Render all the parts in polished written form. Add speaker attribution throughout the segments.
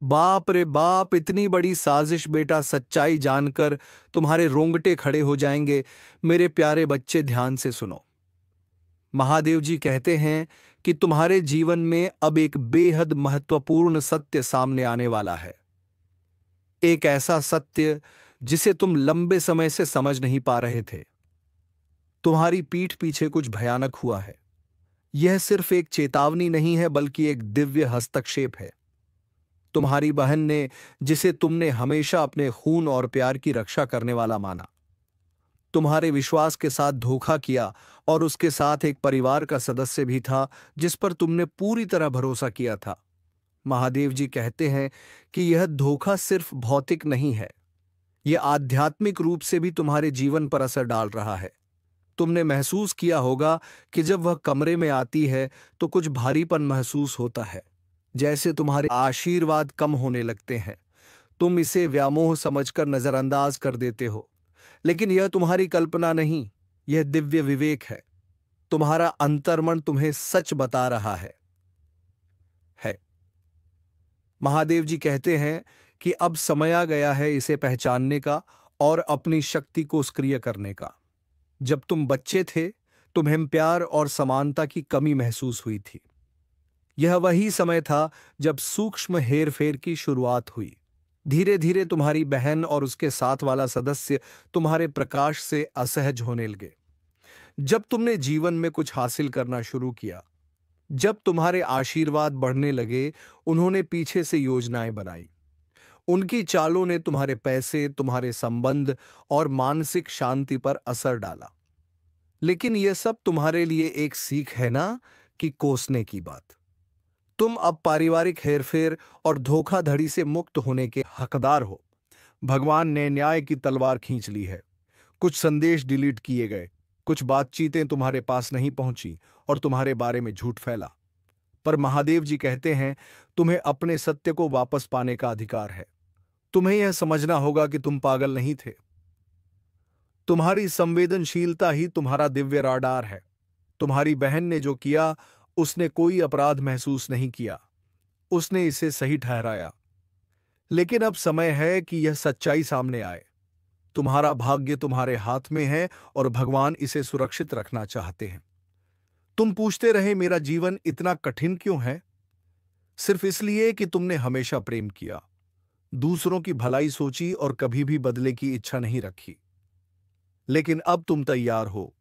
Speaker 1: बाप रे बाप, इतनी बड़ी साजिश बेटा। सच्चाई जानकर तुम्हारे रोंगटे खड़े हो जाएंगे। मेरे प्यारे बच्चे, ध्यान से सुनो। महादेव जी कहते हैं कि तुम्हारे जीवन में अब एक बेहद महत्वपूर्ण सत्य सामने आने वाला है। एक ऐसा सत्य जिसे तुम लंबे समय से समझ नहीं पा रहे थे। तुम्हारी पीठ पीछे कुछ भयानक हुआ है। यह सिर्फ एक चेतावनी नहीं है, बल्कि एक दिव्य हस्तक्षेप है। तुम्हारी बहन ने, जिसे तुमने हमेशा अपने खून और प्यार की रक्षा करने वाला माना, तुम्हारे विश्वास के साथ धोखा किया। और उसके साथ एक परिवार का सदस्य भी था जिस पर तुमने पूरी तरह भरोसा किया था। महादेव जी कहते हैं कि यह धोखा सिर्फ भौतिक नहीं है, यह आध्यात्मिक रूप से भी तुम्हारे जीवन पर असर डाल रहा है। तुमने महसूस किया होगा कि जब वह कमरे में आती है तो कुछ भारीपन महसूस होता है, जैसे तुम्हारे आशीर्वाद कम होने लगते हैं। तुम इसे व्यामोह समझकर नजरअंदाज कर देते हो, लेकिन यह तुम्हारी कल्पना नहीं, यह दिव्य विवेक है। तुम्हारा अंतर्मन तुम्हें सच बता रहा है। महादेव जी कहते हैं कि अब समय आ गया है इसे पहचानने का और अपनी शक्ति को सक्रिय करने का। जब तुम बच्चे थे, तुम्हें प्यार और समानता की कमी महसूस हुई थी। यह वही समय था जब सूक्ष्म हेरफेर की शुरुआत हुई। धीरे धीरे तुम्हारी बहन और उसके साथ वाला सदस्य तुम्हारे प्रकाश से असहज होने लगे। जब तुमने जीवन में कुछ हासिल करना शुरू किया, जब तुम्हारे आशीर्वाद बढ़ने लगे, उन्होंने पीछे से योजनाएं बनाई। उनकी चालों ने तुम्हारे पैसे, तुम्हारे संबंध और मानसिक शांति पर असर डाला। लेकिन यह सब तुम्हारे लिए एक सीख है ना, कि कोसने की बात। तुम अब पारिवारिक हेरफेर और धोखाधड़ी से मुक्त होने के हकदार हो। भगवान ने न्याय की तलवार खींच ली है। कुछ संदेश डिलीट किए गए, कुछ बातचीतें तुम्हारे पास नहीं पहुंची और तुम्हारे बारे में झूठ फैला। पर महादेव जी कहते हैं, तुम्हें अपने सत्य को वापस पाने का अधिकार है। तुम्हें यह समझना होगा कि तुम पागल नहीं थे। तुम्हारी संवेदनशीलता ही तुम्हारा दिव्य राडार है। तुम्हारी बहन ने जो किया, उसने कोई अपराध महसूस नहीं किया, उसने इसे सही ठहराया। लेकिन अब समय है कि यह सच्चाई सामने आए। तुम्हारा भाग्य तुम्हारे हाथ में है और भगवान इसे सुरक्षित रखना चाहते हैं। तुम पूछते रहे, मेरा जीवन इतना कठिन क्यों है? सिर्फ इसलिए कि तुमने हमेशा प्रेम किया, दूसरों की भलाई सोची और कभी भी बदले की इच्छा नहीं रखी। लेकिन अब तुम तैयार हो।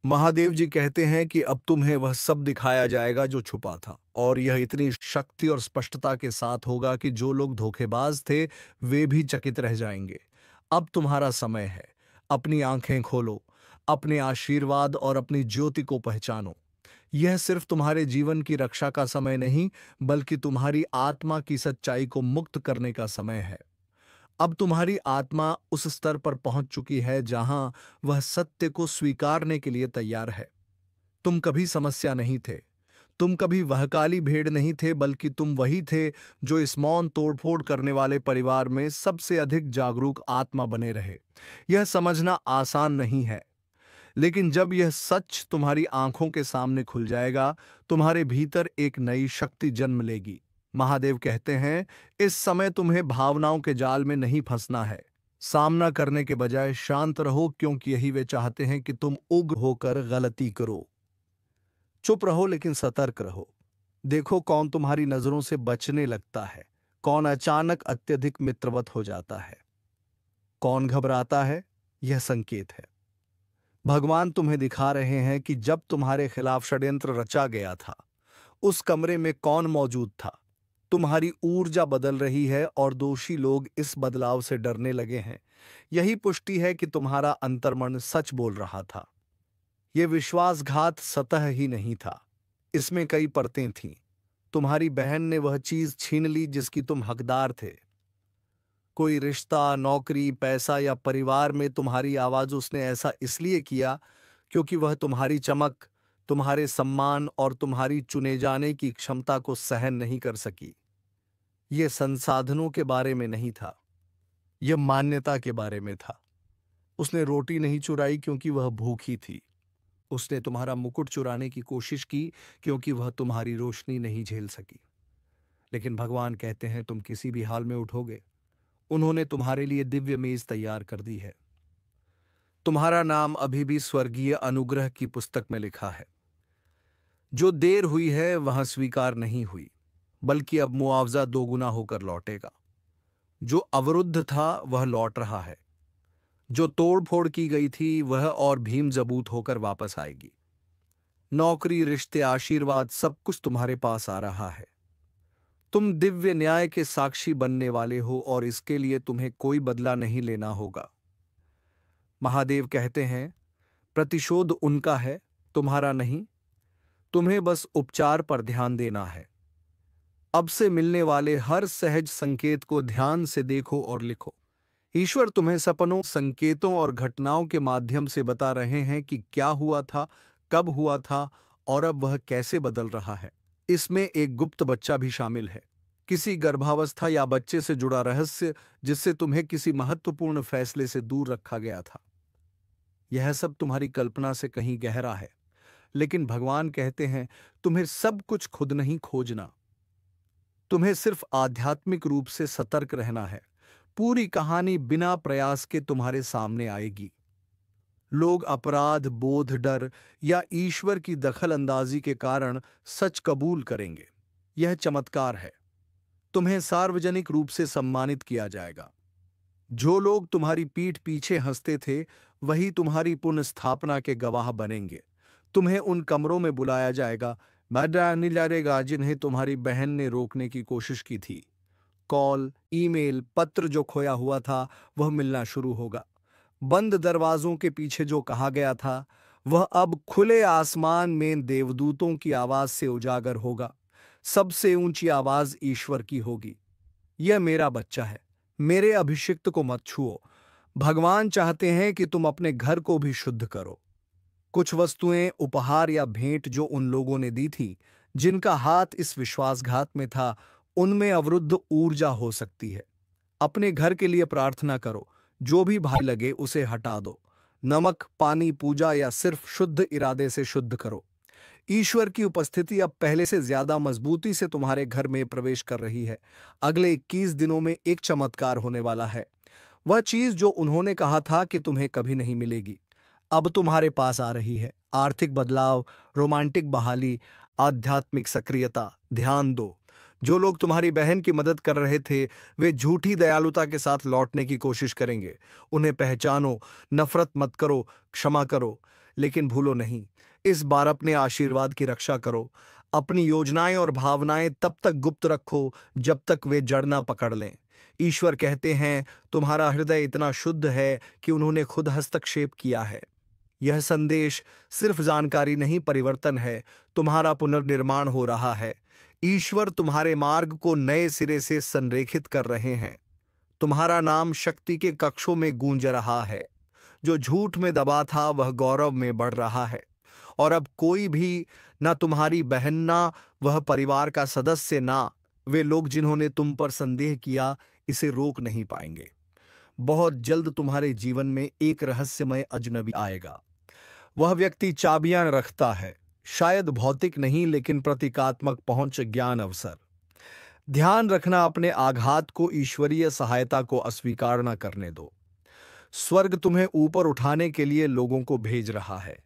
Speaker 1: महादेव जी कहते हैं कि अब तुम्हें वह सब दिखाया जाएगा जो छुपा था, और यह इतनी शक्ति और स्पष्टता के साथ होगा कि जो लोग धोखेबाज थे, वे भी चकित रह जाएंगे। अब तुम्हारा समय है। अपनी आंखें खोलो, अपने आशीर्वाद और अपनी ज्योति को पहचानो। यह सिर्फ तुम्हारे जीवन की रक्षा का समय नहीं, बल्कि तुम्हारी आत्मा की सच्चाई को मुक्त करने का समय है। अब तुम्हारी आत्मा उस स्तर पर पहुंच चुकी है जहां वह सत्य को स्वीकारने के लिए तैयार है। तुम कभी समस्या नहीं थे, तुम कभी वह काली भेड़ नहीं थे, बल्कि तुम वही थे जो इस मौन तोड़फोड़ करने वाले परिवार में सबसे अधिक जागरूक आत्मा बने रहे। यह समझना आसान नहीं है, लेकिन जब यह सच तुम्हारी आंखों के सामने खुल जाएगा, तुम्हारे भीतर एक नई शक्ति जन्म लेगी। महादेव कहते हैं, इस समय तुम्हें भावनाओं के जाल में नहीं फंसना है। सामना करने के बजाय शांत रहो, क्योंकि यही वे चाहते हैं कि तुम उग्र होकर गलती करो। चुप रहो लेकिन सतर्क रहो। देखो कौन तुम्हारी नजरों से बचने लगता है, कौन अचानक अत्यधिक मित्रवत हो जाता है, कौन घबराता है। यह संकेत है। भगवान तुम्हें दिखा रहे हैं कि जब तुम्हारे खिलाफ षड्यंत्र रचा गया था, उस कमरे में कौन मौजूद था। तुम्हारी ऊर्जा बदल रही है और दोषी लोग इस बदलाव से डरने लगे हैं। यही पुष्टि है कि तुम्हारा अंतर्मन सच बोल रहा था। यह विश्वासघात सतह ही नहीं था, इसमें कई परतें थीं। तुम्हारी बहन ने वह चीज छीन ली जिसकी तुम हकदार थे। कोई रिश्ता, नौकरी, पैसा या परिवार में तुम्हारी आवाज उसने ऐसा इसलिए किया क्योंकि वह तुम्हारी चमक, तुम्हारे सम्मान और तुम्हारी चुने जाने की क्षमता को सहन नहीं कर सकी। यह संसाधनों के बारे में नहीं था, यह मान्यता के बारे में था। उसने रोटी नहीं चुराई क्योंकि वह भूखी थी। उसने तुम्हारा मुकुट चुराने की कोशिश की क्योंकि वह तुम्हारी रोशनी नहीं झेल सकी। लेकिन भगवान कहते हैं तुम किसी भी हाल में उठोगे। उन्होंने तुम्हारे लिए दिव्य मेज तैयार कर दी है। तुम्हारा नाम अभी भी स्वर्गीय अनुग्रह की पुस्तक में लिखा है। जो देर हुई है वह स्वीकार नहीं हुई, बल्कि अब मुआवजा दोगुना होकर लौटेगा। जो अवरुद्ध था वह लौट रहा है। जो तोड़ फोड़ की गई थी वह और भीम जबूत होकर वापस आएगी। नौकरी, रिश्ते, आशीर्वाद, सब कुछ तुम्हारे पास आ रहा है। तुम दिव्य न्याय के साक्षी बनने वाले हो और इसके लिए तुम्हें कोई बदला नहीं लेना होगा। महादेव कहते हैं प्रतिशोध उनका है, तुम्हारा नहीं। तुम्हें बस उपचार पर ध्यान देना है। अब से मिलने वाले हर सहज संकेत को ध्यान से देखो और लिखो। ईश्वर तुम्हें सपनों, संकेतों और घटनाओं के माध्यम से बता रहे हैं कि क्या हुआ था, कब हुआ था और अब वह कैसे बदल रहा है। इसमें एक गुप्त बच्चा भी शामिल है, किसी गर्भावस्था या बच्चे से जुड़ा रहस्य जिससे तुम्हें किसी महत्वपूर्ण फैसले से दूर रखा गया था। यह सब तुम्हारी कल्पना से कहीं गहरा है, लेकिन भगवान कहते हैं तुम्हें सब कुछ खुद नहीं खोजना। तुम्हें सिर्फ आध्यात्मिक रूप से सतर्क रहना है। पूरी कहानी बिना प्रयास के तुम्हारे सामने आएगी। लोग अपराध बोध, डर या ईश्वर की दखल अंदाजी के कारण सच कबूल करेंगे। यह चमत्कार है। तुम्हें सार्वजनिक रूप से सम्मानित किया जाएगा। जो लोग तुम्हारी पीठ पीछे हंसते थे वही तुम्हारी पुनर्स्थापना के गवाह बनेंगे। तुम्हें उन कमरों में बुलाया जाएगा नहीं लड़ेगा जिन्हें तुम्हारी बहन ने रोकने की कोशिश की थी। कॉल, ईमेल, पत्र जो खोया हुआ था वह मिलना शुरू होगा। बंद दरवाजों के पीछे जो कहा गया था वह अब खुले आसमान में देवदूतों की आवाज से उजागर होगा। सबसे ऊंची आवाज ईश्वर की होगी, यह मेरा बच्चा है, मेरे अभिषिक्त को मत छुओ। भगवान चाहते हैं कि तुम अपने घर को भी शुद्ध करो। कुछ वस्तुएं, उपहार या भेंट जो उन लोगों ने दी थी जिनका हाथ इस विश्वासघात में था, उनमें अवरुद्ध ऊर्जा हो सकती है। अपने घर के लिए प्रार्थना करो। जो भी भारी लगे उसे हटा दो। नमक, पानी, पूजा या सिर्फ शुद्ध इरादे से शुद्ध करो। ईश्वर की उपस्थिति अब पहले से ज्यादा मजबूती से तुम्हारे घर में प्रवेश कर रही है। अगले 21 दिनों में एक चमत्कार होने वाला है। वह चीज जो उन्होंने कहा था कि तुम्हें कभी नहीं मिलेगी, अब तुम्हारे पास आ रही है। आर्थिक बदलाव, रोमांटिक बहाली, आध्यात्मिक सक्रियता। ध्यान दो, जो लोग तुम्हारी बहन की मदद कर रहे थे वे झूठी दयालुता के साथ लौटने की कोशिश करेंगे। उन्हें पहचानो, नफरत मत करो, क्षमा करो, लेकिन भूलो नहीं, इस बार अपने आशीर्वाद की रक्षा करो। अपनी योजनाएं और भावनाएं तब तक गुप्त रखो जब तक वे जड़ ना पकड़ लें। ईश्वर कहते हैं तुम्हारा हृदय इतना शुद्ध है कि उन्होंने खुद हस्तक्षेप किया है। यह संदेश सिर्फ जानकारी नहीं, परिवर्तन है। तुम्हारा पुनर्निर्माण हो रहा है। ईश्वर तुम्हारे मार्ग को नए सिरे से संरेखित कर रहे हैं। तुम्हारा नाम शक्ति के कक्षों में गूंज रहा है। जो झूठ में दबा था वह गौरव में बढ़ रहा है। और अब कोई भी, ना तुम्हारी बहन, ना वह परिवार का सदस्य, ना वे लोग जिन्होंने तुम पर संदेह किया, इसे रोक नहीं पाएंगे। बहुत जल्द तुम्हारे जीवन में एक रहस्यमय अजनबी आएगा। वह व्यक्ति चाबियां रखता है, शायद भौतिक नहीं लेकिन प्रतीकात्मक पहुंच, ज्ञान, अवसर। ध्यान रखना, अपने आघात को ईश्वरीय सहायता को अस्वीकार न करने दो। स्वर्ग तुम्हें ऊपर उठाने के लिए लोगों को भेज रहा है।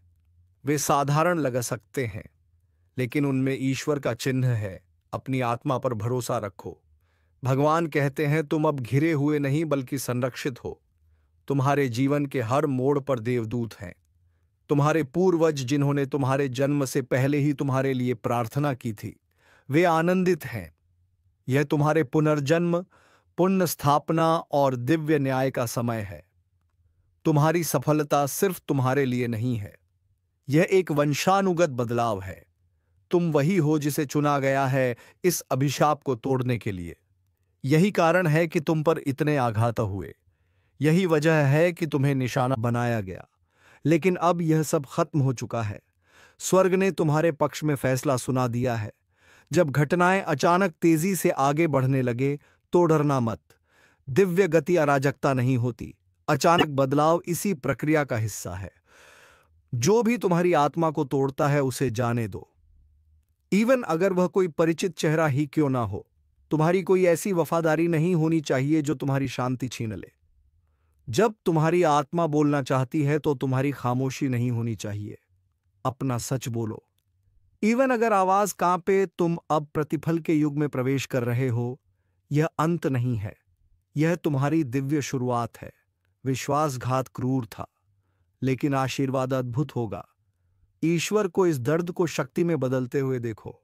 Speaker 1: वे साधारण लग सकते हैं लेकिन उनमें ईश्वर का चिन्ह है। अपनी आत्मा पर भरोसा रखो। भगवान कहते हैं तुम अब घिरे हुए नहीं बल्कि संरक्षित हो। तुम्हारे जीवन के हर मोड़ पर देवदूत हैं। तुम्हारे पूर्वज जिन्होंने तुम्हारे जन्म से पहले ही तुम्हारे लिए प्रार्थना की थी, वे आनंदित हैं। यह तुम्हारे पुनर्जन्म, पुण्य स्थापना और दिव्य न्याय का समय है। तुम्हारी सफलता सिर्फ तुम्हारे लिए नहीं है, यह एक वंशानुगत बदलाव है। तुम वही हो जिसे चुना गया है इस अभिशाप को तोड़ने के लिए। यही कारण है कि तुम पर इतने आघात हुए। यही वजह है कि तुम्हें निशाना बनाया गया। लेकिन अब यह सब खत्म हो चुका है। स्वर्ग ने तुम्हारे पक्ष में फैसला सुना दिया है। जब घटनाएं अचानक तेजी से आगे बढ़ने लगे तो डरना मत। दिव्य गति अराजकता नहीं होती। अचानक बदलाव इसी प्रक्रिया का हिस्सा है। जो भी तुम्हारी आत्मा को तोड़ता है उसे जाने दो, इवन अगर वह कोई परिचित चेहरा ही क्यों ना हो। तुम्हारी कोई ऐसी वफादारी नहीं होनी चाहिए जो तुम्हारी शांति छीन ले। जब तुम्हारी आत्मा बोलना चाहती है तो तुम्हारी खामोशी नहीं होनी चाहिए। अपना सच बोलो। इवन अगर आवाज कांपे, तुम अब प्रतिफल के युग में प्रवेश कर रहे हो। यह अंत नहीं है, यह तुम्हारी दिव्य शुरुआत है। विश्वासघात क्रूर था, लेकिन आशीर्वाद अद्भुत होगा। ईश्वर को इस दर्द को शक्ति में बदलते हुए देखो।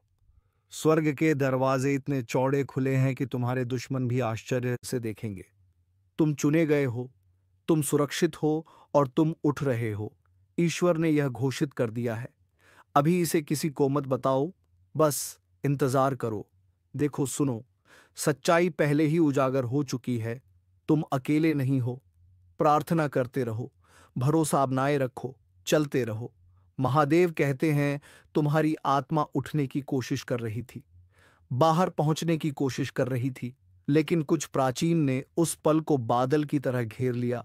Speaker 1: स्वर्ग के दरवाजे इतने चौड़े खुले हैं कि तुम्हारे दुश्मन भी आश्चर्य से देखेंगे। तुम चुने गए हो, तुम सुरक्षित हो और तुम उठ रहे हो। ईश्वर ने यह घोषित कर दिया है। अभी इसे किसी को मत बताओ, बस इंतजार करो। देखो, सुनो, सच्चाई पहले ही उजागर हो चुकी है। तुम अकेले नहीं हो। प्रार्थना करते रहो, भरोसा अपनाए रखो, चलते रहो। महादेव कहते हैं, तुम्हारी आत्मा उठने की कोशिश कर रही थी, बाहर पहुंचने की कोशिश कर रही थी, लेकिन कुछ प्राचीन ने उस पल को बादल की तरह घेर लिया।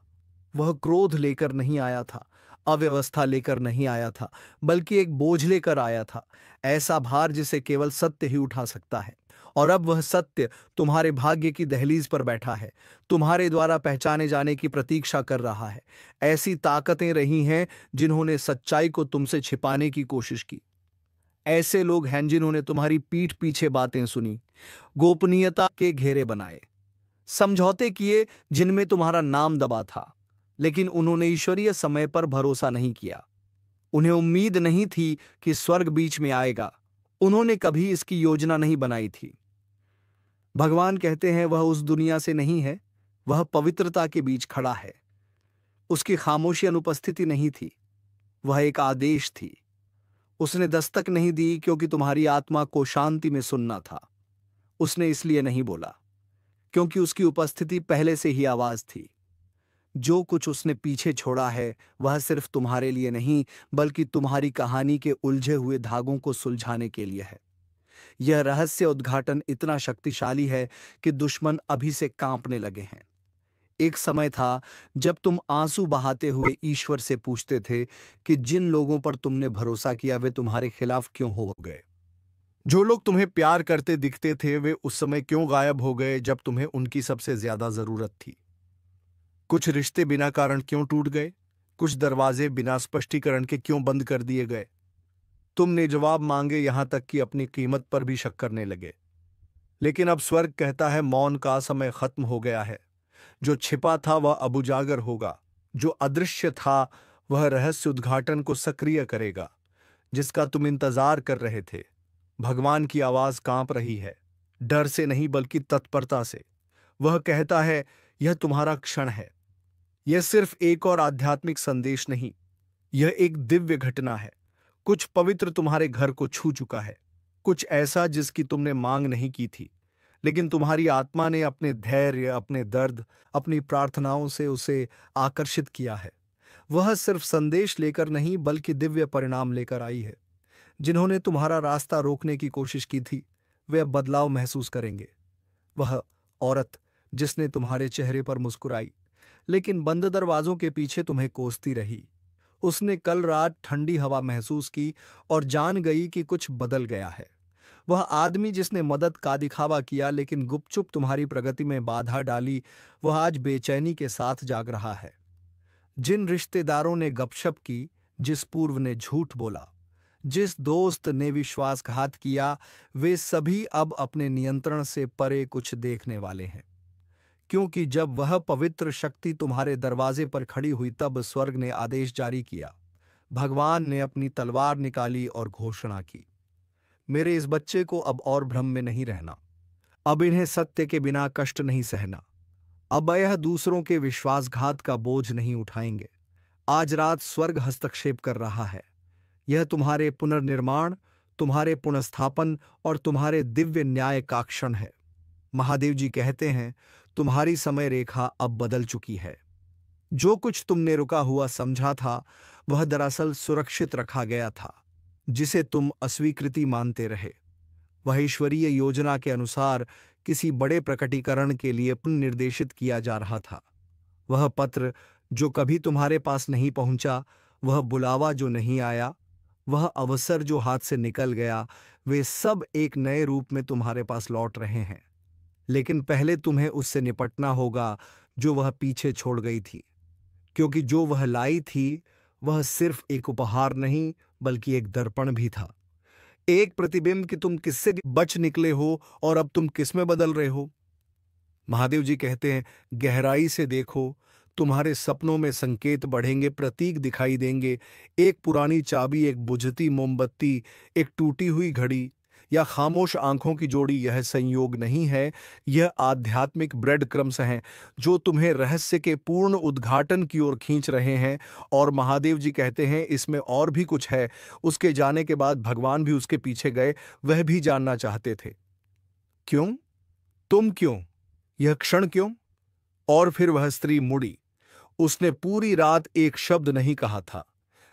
Speaker 1: वह क्रोध लेकर नहीं आया था, अव्यवस्था लेकर नहीं आया था, बल्कि एक बोझ लेकर आया था, ऐसा भार जिसे केवल सत्य ही उठा सकता है। और अब वह सत्य तुम्हारे भाग्य की दहलीज पर बैठा है, तुम्हारे द्वारा पहचाने जाने की प्रतीक्षा कर रहा है। ऐसी ताकतें रही हैं जिन्होंने सच्चाई को तुमसे छिपाने की कोशिश की। ऐसे लोग हैं जिन्होंने तुम्हारी पीठ पीछे बातें सुनी, गोपनीयता के घेरे बनाए, समझौते किए जिनमें तुम्हारा नाम दबा था, लेकिन उन्होंने ईश्वरीय समय पर भरोसा नहीं किया। उन्हें उम्मीद नहीं थी कि स्वर्ग बीच में आएगा। उन्होंने कभी इसकी योजना नहीं बनाई थी। भगवान कहते हैं, वह उस दुनिया से नहीं है, वह पवित्रता के बीच खड़ा है। उसकी खामोशी अनुपस्थिति नहीं थी, वह एक आदेश थी। उसने दस्तक नहीं दी क्योंकि तुम्हारी आत्मा को शांति में सुनना था। उसने इसलिए नहीं बोला क्योंकि उसकी उपस्थिति पहले से ही आवाज थी। जो कुछ उसने पीछे छोड़ा है वह सिर्फ तुम्हारे लिए नहीं, बल्कि तुम्हारी कहानी के उलझे हुए धागों को सुलझाने के लिए है। यह रहस्य उद्घाटन इतना शक्तिशाली है कि दुश्मन अभी से कांपने लगे हैं। एक समय था जब तुम आंसू बहाते हुए ईश्वर से पूछते थे कि जिन लोगों पर तुमने भरोसा किया वे तुम्हारे खिलाफ क्यों हो गए। जो लोग तुम्हें प्यार करते दिखते थे वे उस समय क्यों गायब हो गए जब तुम्हें उनकी सबसे ज्यादा जरूरत थी। कुछ रिश्ते बिना कारण क्यों टूट गए, कुछ दरवाजे बिना स्पष्टीकरण के क्यों बंद कर दिए गए। तुमने जवाब मांगे, यहां तक कि अपनी कीमत पर भी शक करने लगे। लेकिन अब स्वर्ग कहता है, मौन का समय खत्म हो गया है। जो छिपा था वह अब उजागर होगा, जो अदृश्य था वह रहस्य उद्घाटन को सक्रिय करेगा, जिसका तुम इंतजार कर रहे थे। भगवान की आवाज कांप रही है, डर से नहीं बल्कि तत्परता से। वह कहता है, यह तुम्हारा क्षण है। यह सिर्फ एक और आध्यात्मिक संदेश नहीं, यह एक दिव्य घटना है। कुछ पवित्र तुम्हारे घर को छू चुका है, कुछ ऐसा जिसकी तुमने मांग नहीं की थी, लेकिन तुम्हारी आत्मा ने अपने धैर्य, अपने दर्द, अपनी प्रार्थनाओं से उसे आकर्षित किया है। वह सिर्फ संदेश लेकर नहीं बल्कि दिव्य परिणाम लेकर आई है। जिन्होंने तुम्हारा रास्ता रोकने की कोशिश की थी वे अब बदलाव महसूस करेंगे। वह औरत जिसने तुम्हारे चेहरे पर मुस्कुराई लेकिन बंद दरवाजों के पीछे तुम्हें कोसती रही, उसने कल रात ठंडी हवा महसूस की और जान गई कि कुछ बदल गया है। वह आदमी जिसने मदद का दिखावा किया लेकिन गुपचुप तुम्हारी प्रगति में बाधा डाली, वह आज बेचैनी के साथ जाग रहा है। जिन रिश्तेदारों ने गपशप की, जिस पूर्व ने झूठ बोला, जिस दोस्त ने विश्वासघात किया, वे सभी अब अपने नियंत्रण से परे कुछ देखने वाले हैं। क्योंकि जब वह पवित्र शक्ति तुम्हारे दरवाजे पर खड़ी हुई तब स्वर्ग ने आदेश जारी किया। भगवान ने अपनी तलवार निकाली और घोषणा की, मेरे इस बच्चे को अब और भ्रम में नहीं रहना। अब इन्हें सत्य के बिना कष्ट नहीं सहना। अब यह दूसरों के विश्वासघात का बोझ नहीं उठाएंगे। आज रात स्वर्ग हस्तक्षेप कर रहा है। यह तुम्हारे पुनर्निर्माण, तुम्हारे पुनर्स्थापन और तुम्हारे दिव्य न्याय का क्षण है। महादेव जी कहते हैं, तुम्हारी समय रेखा अब बदल चुकी है। जो कुछ तुमने रुका हुआ समझा था वह दरअसल सुरक्षित रखा गया था। जिसे तुम अस्वीकृति मानते रहे वह ईश्वरीय योजना के अनुसार किसी बड़े प्रकटीकरण के लिए पुनर्निर्देशित किया जा रहा था। वह पत्र जो कभी तुम्हारे पास नहीं पहुंचा, वह बुलावा जो नहीं आया, वह अवसर जो हाथ से निकल गया, वे सब एक नए रूप में तुम्हारे पास लौट रहे हैं। लेकिन पहले तुम्हें उससे निपटना होगा जो वह पीछे छोड़ गई थी, क्योंकि जो वह लाई थी वह सिर्फ एक उपहार नहीं बल्कि एक दर्पण भी था, एक प्रतिबिंब कि तुम किससे बच निकले हो और अब तुम किस में बदल रहे हो। महादेव जी कहते हैं, गहराई से देखो, तुम्हारे सपनों में संकेत बढ़ेंगे, प्रतीक दिखाई देंगे। एक पुरानी चाबी, एक बुझती मोमबत्ती, एक टूटी हुई घड़ी या खामोश आंखों की जोड़ी, यह संयोग नहीं है, यह आध्यात्मिक ब्रेड क्रम्स हैं जो तुम्हें रहस्य के पूर्ण उद्घाटन की ओर खींच रहे हैं। और महादेव जी कहते हैं, इसमें और भी कुछ है। उसके जाने के बाद भगवान भी उसके पीछे गए, वह भी जानना चाहते थे, क्यों, तुम क्यों, यह क्षण क्यों। और फिर वह स्त्री मुड़ी। उसने पूरी रात एक शब्द नहीं कहा था,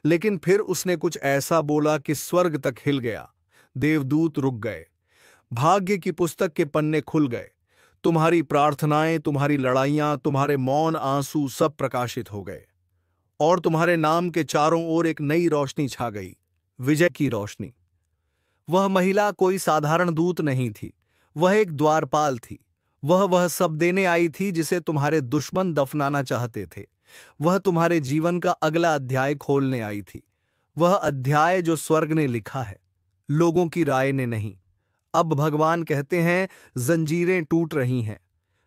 Speaker 1: लेकिन फिर उसने कुछ ऐसा बोला कि स्वर्ग तक हिल गया। देवदूत रुक गए, भाग्य की पुस्तक के पन्ने खुल गए। तुम्हारी प्रार्थनाएं, तुम्हारी लड़ाइयां, तुम्हारे मौन आंसू सब प्रकाशित हो गए, और तुम्हारे नाम के चारों ओर एक नई रोशनी छा गई, विजय की रोशनी। वह महिला कोई साधारण दूत नहीं थी, वह एक द्वारपाल थी। वह सब देने आई थी जिसे तुम्हारे दुश्मन दफनाना चाहते थे। वह तुम्हारे जीवन का अगला अध्याय खोलने आई थी, वह अध्याय जो स्वर्ग ने लिखा है, लोगों की राय ने नहीं। अब भगवान कहते हैं, जंजीरें टूट रही हैं,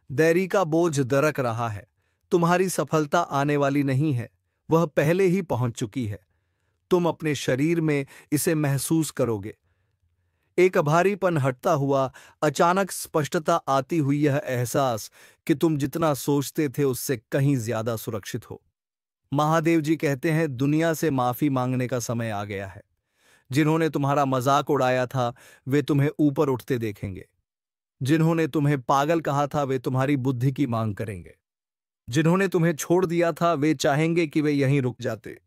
Speaker 1: दैरी का बोझ दरक रहा है। तुम्हारी सफलता आने वाली नहीं है, वह पहले ही पहुंच चुकी है। तुम अपने शरीर में इसे महसूस करोगे। एक भारीपन हटता हुआ, अचानक स्पष्टता आती हुई, यह एहसास कि तुम जितना सोचते थे उससे कहीं ज्यादा सुरक्षित हो। महादेव जी कहते हैं, दुनिया से माफी मांगने का समय आ गया है। जिन्होंने तुम्हारा मजाक उड़ाया था वे तुम्हें ऊपर उठते देखेंगे। जिन्होंने तुम्हें पागल कहा था वे तुम्हारी बुद्धि की मांग करेंगे। जिन्होंने तुम्हें छोड़ दिया था वे चाहेंगे कि वे यहीं रुक जाते,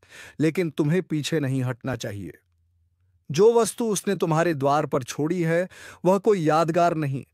Speaker 1: लेकिन तुम्हें पीछे नहीं हटना चाहिए। जो वस्तु उसने तुम्हारे द्वार पर छोड़ी है वह कोई यादगार नहीं,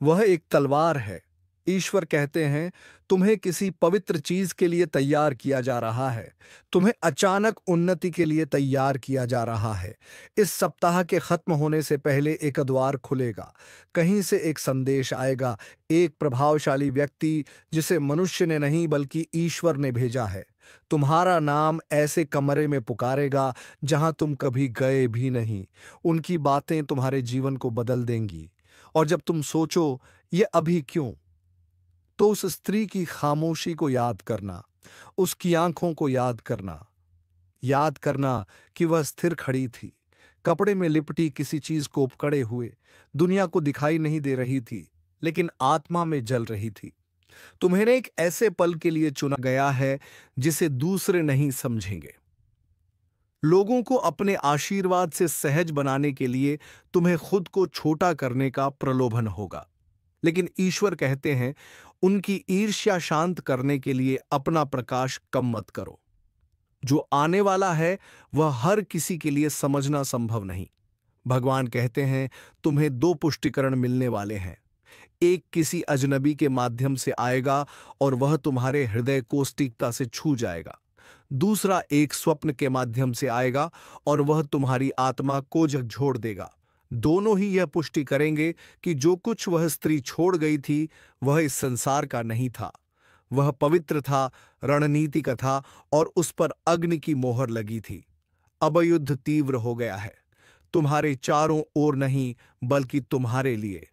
Speaker 1: वह एक तलवार है। ईश्वर कहते हैं, तुम्हें किसी पवित्र चीज के लिए तैयार किया जा रहा है, तुम्हें अचानक उन्नति के लिए तैयार किया जा रहा है। इस सप्ताह के खत्म होने से पहले एक द्वार खुलेगा, कहीं से एक संदेश आएगा, एक प्रभावशाली व्यक्ति जिसे मनुष्य ने नहीं बल्कि ईश्वर ने भेजा है, तुम्हारा नाम ऐसे कमरे में पुकारेगा जहां तुम कभी गए भी नहीं। उनकी बातें तुम्हारे जीवन को बदल देंगी। और जब तुम सोचो ये अभी क्यों, तो उस स्त्री की खामोशी को याद करना, उसकी आंखों को याद करना कि वह स्थिर खड़ी थी, कपड़े में लिपटी किसी चीज को पकड़े हुए, दुनिया को दिखाई नहीं दे रही थी लेकिन आत्मा में जल रही थी। तुम्हें एक ऐसे पल के लिए चुना गया है जिसे दूसरे नहीं समझेंगे। लोगों को अपने आशीर्वाद से सहज बनाने के लिए तुम्हें खुद को छोटा करने का प्रलोभन होगा, लेकिन ईश्वर कहते हैं, उनकी ईर्ष्या शांत करने के लिए अपना प्रकाश कम मत करो। जो आने वाला है वह हर किसी के लिए समझना संभव नहीं। भगवान कहते हैं, तुम्हें दो पुष्टिकरण मिलने वाले हैं। एक किसी अजनबी के माध्यम से आएगा और वह तुम्हारे हृदय को सटीकता से छू जाएगा। दूसरा एक स्वप्न के माध्यम से आएगा और वह तुम्हारी आत्मा को झकझोर देगा। दोनों ही यह पुष्टि करेंगे कि जो कुछ वह स्त्री छोड़ गई थी वह इस संसार का नहीं था, वह पवित्र था, रणनीति का था और उस पर अग्नि की मोहर लगी थी। अब युद्ध तीव्र हो गया है, तुम्हारे चारों ओर नहीं बल्कि तुम्हारे लिए।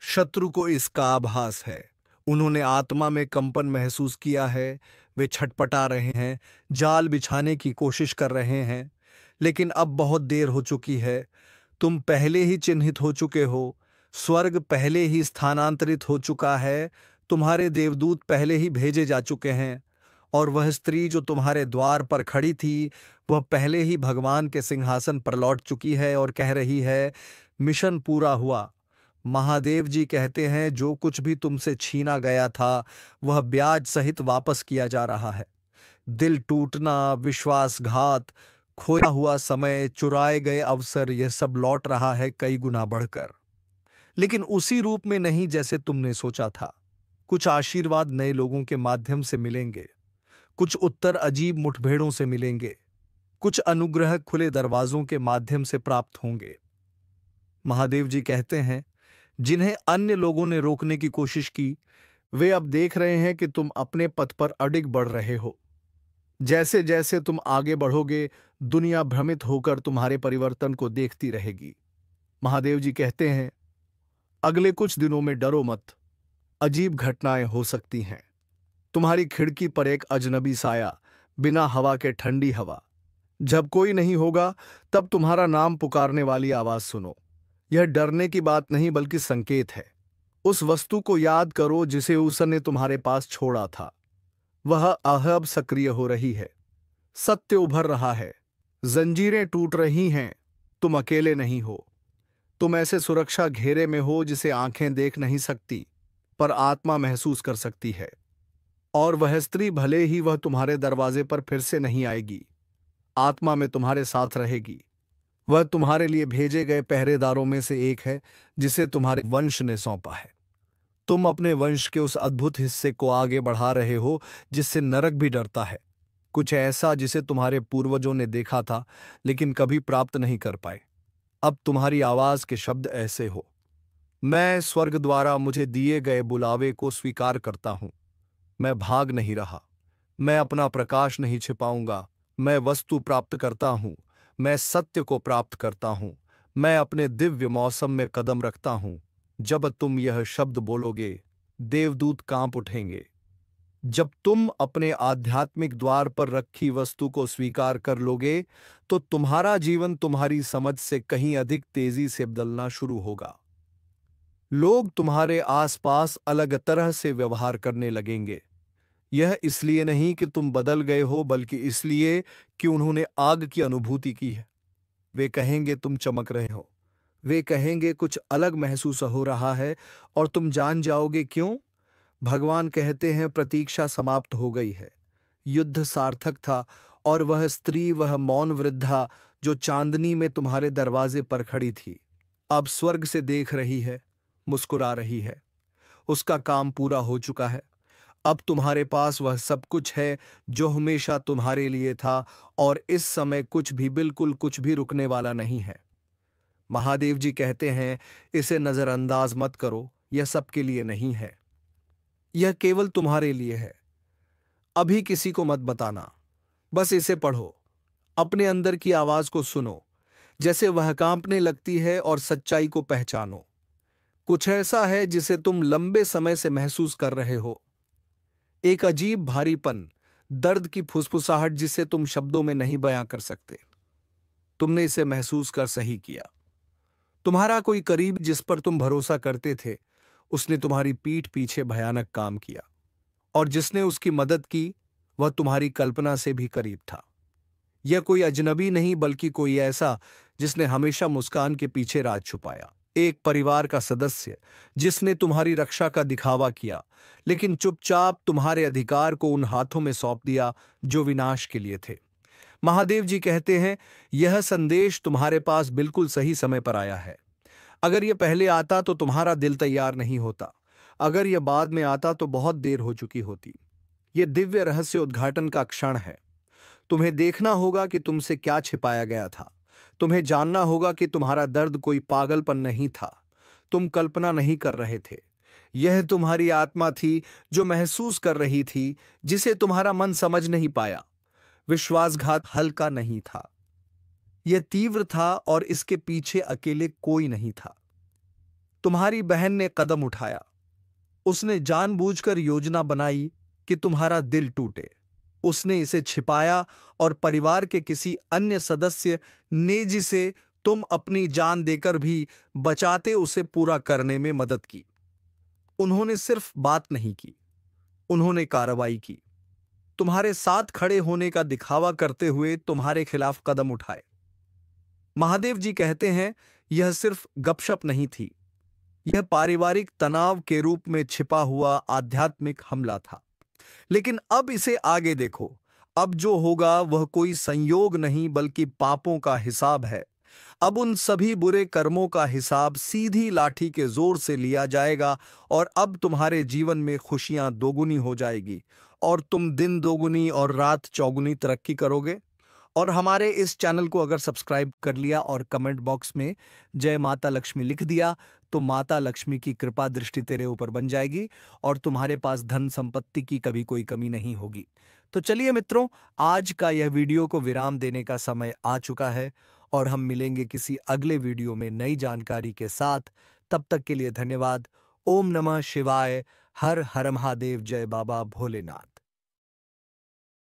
Speaker 1: शत्रु को इसका आभास है, उन्होंने आत्मा में कंपन महसूस किया है, वे छटपटा रहे हैं, जाल बिछाने की कोशिश कर रहे हैं, लेकिन अब बहुत देर हो चुकी है। तुम पहले ही चिन्हित हो चुके हो, स्वर्ग पहले ही स्थानांतरित हो चुका है, तुम्हारे देवदूत पहले ही भेजे जा चुके हैं, और वह स्त्री जो तुम्हारे द्वार पर खड़ी थी वह पहले ही भगवान के सिंहासन पर लौट चुकी है और कह रही है, मिशन पूरा हुआ। महादेव जी कहते हैं, जो कुछ भी तुमसे छीना गया था वह ब्याज सहित वापस किया जा रहा है। दिल टूटना, विश्वासघात, खोया हुआ समय, चुराए गए अवसर, यह सब लौट रहा है कई गुना बढ़कर, लेकिन उसी रूप में नहीं जैसे तुमने सोचा था। कुछ आशीर्वाद नए लोगों के माध्यम से मिलेंगे, कुछ उत्तर अजीब मुठभेड़ों से मिलेंगे, कुछ अनुग्रह खुले दरवाजों के माध्यम से प्राप्त होंगे। महादेव जी कहते हैं, जिन्हें अन्य लोगों ने रोकने की कोशिश की, वे अब देख रहे हैं कि तुम अपने पथ पर अडिग बढ़ रहे हो। जैसे जैसे तुम आगे बढ़ोगे, दुनिया भ्रमित होकर तुम्हारे परिवर्तन को देखती रहेगी। महादेव जी कहते हैं, अगले कुछ दिनों में डरो मत, अजीब घटनाएं हो सकती हैं। तुम्हारी खिड़की पर एक अजनबी साया, बिना हवा के ठंडी हवा। जब कोई नहीं होगा, तब तुम्हारा नाम पुकारने वाली आवाज सुनो। यह डरने की बात नहीं बल्कि संकेत है। उस वस्तु को याद करो जिसे उसने तुम्हारे पास छोड़ा था। वह अब सक्रिय हो रही है। सत्य उभर रहा है। जंजीरें टूट रही हैं। तुम अकेले नहीं हो। तुम ऐसे सुरक्षा घेरे में हो जिसे आंखें देख नहीं सकती, पर आत्मा महसूस कर सकती है। और वह स्त्री, भले ही वह तुम्हारे दरवाजे पर फिर से नहीं आएगी, आत्मा में तुम्हारे साथ रहेगी। वह तुम्हारे लिए भेजे गए पहरेदारों में से एक है जिसे तुम्हारे वंश ने सौंपा है। तुम अपने वंश के उस अद्भुत हिस्से को आगे बढ़ा रहे हो जिससे नरक भी डरता है। कुछ ऐसा जिसे तुम्हारे पूर्वजों ने देखा था लेकिन कभी प्राप्त नहीं कर पाए। अब तुम्हारी आवाज के शब्द ऐसे हो, मैं स्वर्ग द्वारा मुझे दिए गए बुलावे को स्वीकार करता हूं। मैं भाग नहीं रहा। मैं अपना प्रकाश नहीं छिपाऊंगा। मैं वस्तु प्राप्त करता हूं। मैं सत्य को प्राप्त करता हूं। मैं अपने दिव्य मौसम में कदम रखता हूं। जब तुम यह शब्द बोलोगे, देवदूत कांप उठेंगे। जब तुम अपने आध्यात्मिक द्वार पर रखी वस्तु को स्वीकार कर लोगे, तो तुम्हारा जीवन तुम्हारी समझ से कहीं अधिक तेजी से बदलना शुरू होगा। लोग तुम्हारे आसपास अलग तरह से व्यवहार करने लगेंगे। यह इसलिए नहीं कि तुम बदल गए हो, बल्कि इसलिए कि उन्होंने आग की अनुभूति की है। वे कहेंगे तुम चमक रहे हो। वे कहेंगे कुछ अलग महसूस हो रहा है, और तुम जान जाओगे क्यों। भगवान कहते हैं, प्रतीक्षा समाप्त हो गई है। युद्ध सार्थक था, और वह स्त्री, वह मौन वृद्धा जो चांदनी में तुम्हारे दरवाजे पर खड़ी थी, अब स्वर्ग से देख रही है, मुस्कुरा रही है। उसका काम पूरा हो चुका है। अब तुम्हारे पास वह सब कुछ है जो हमेशा तुम्हारे लिए था, और इस समय कुछ भी, बिल्कुल कुछ भी रुकने वाला नहीं है। महादेव जी कहते हैं, इसे नजरअंदाज मत करो। यह सबके लिए नहीं है। यह केवल तुम्हारे लिए है। अभी किसी को मत बताना। बस इसे पढ़ो। अपने अंदर की आवाज को सुनो, जैसे वह कांपने लगती है, और सच्चाई को पहचानो। कुछ ऐसा है जिसे तुम लंबे समय से महसूस कर रहे हो। एक अजीब भारीपन, दर्द की फुसफुसाहट जिसे तुम शब्दों में नहीं बयां कर सकते। तुमने इसे महसूस कर सही किया। तुम्हारा कोई करीब जिस पर तुम भरोसा करते थे, उसने तुम्हारी पीठ पीछे भयानक काम किया, और जिसने उसकी मदद की वह तुम्हारी कल्पना से भी करीब था। यह कोई अजनबी नहीं, बल्कि कोई ऐसा जिसने हमेशा मुस्कान के पीछे राज छुपाया। एक परिवार का सदस्य जिसने तुम्हारी रक्षा का दिखावा किया, लेकिन चुपचाप तुम्हारे अधिकार को उन हाथों में सौंप दिया जो विनाश के लिए थे। महादेव जी कहते हैं, यह संदेश तुम्हारे पास बिल्कुल सही समय पर आया है। अगर यह पहले आता तो तुम्हारा दिल तैयार नहीं होता। अगर यह बाद में आता तो बहुत देर हो चुकी होती। यह दिव्य रहस्य उद्घाटन का क्षण है। तुम्हें देखना होगा कि तुमसे क्या छिपाया गया था। तुम्हें जानना होगा कि तुम्हारा दर्द कोई पागलपन नहीं था। तुम कल्पना नहीं कर रहे थे। यह तुम्हारी आत्मा थी जो महसूस कर रही थी, जिसे तुम्हारा मन समझ नहीं पाया। विश्वासघात हल्का नहीं था। यह तीव्र था, और इसके पीछे अकेले कोई नहीं था। तुम्हारी बहन ने कदम उठाया। उसने जानबूझकर योजना बनाई कि तुम्हारा दिल टूटे। उसने इसे छिपाया, और परिवार के किसी अन्य सदस्य ने, जिसे तुम अपनी जान देकर भी बचाते, उसे पूरा करने में मदद की। उन्होंने सिर्फ बात नहीं की, उन्होंने कार्रवाई की। तुम्हारे साथ खड़े होने का दिखावा करते हुए तुम्हारे खिलाफ कदम उठाए। महादेव जी कहते हैं, यह सिर्फ गपशप नहीं थी। यह पारिवारिक तनाव के रूप में छिपा हुआ आध्यात्मिक हमला था। लेकिन अब इसे आगे देखो। अब जो होगा वह कोई संयोग नहीं, बल्कि पापों का हिसाब है। अब उन सभी बुरे कर्मों का हिसाब सीधी लाठी के जोर से लिया जाएगा, और अब तुम्हारे जीवन में खुशियां दोगुनी हो जाएगी, और तुम दिन दोगुनी और रात चौगुनी तरक्की करोगे। और हमारे इस चैनल को अगर सब्सक्राइब कर लिया और कमेंट बॉक्स में जय माता लक्ष्मी लिख दिया, तो माता लक्ष्मी की कृपा दृष्टि तेरे ऊपर बन जाएगी और तुम्हारे पास धन संपत्ति की कभी कोई कमी नहीं होगी। तो चलिए मित्रों, आज का यह वीडियो को विराम देने का समय आ चुका है और हम मिलेंगे किसी अगले वीडियो में नई जानकारी के साथ। तब तक के लिए धन्यवाद। ओम नमः शिवाय। हर हर महादेव। जय बाबा भोलेनाथ।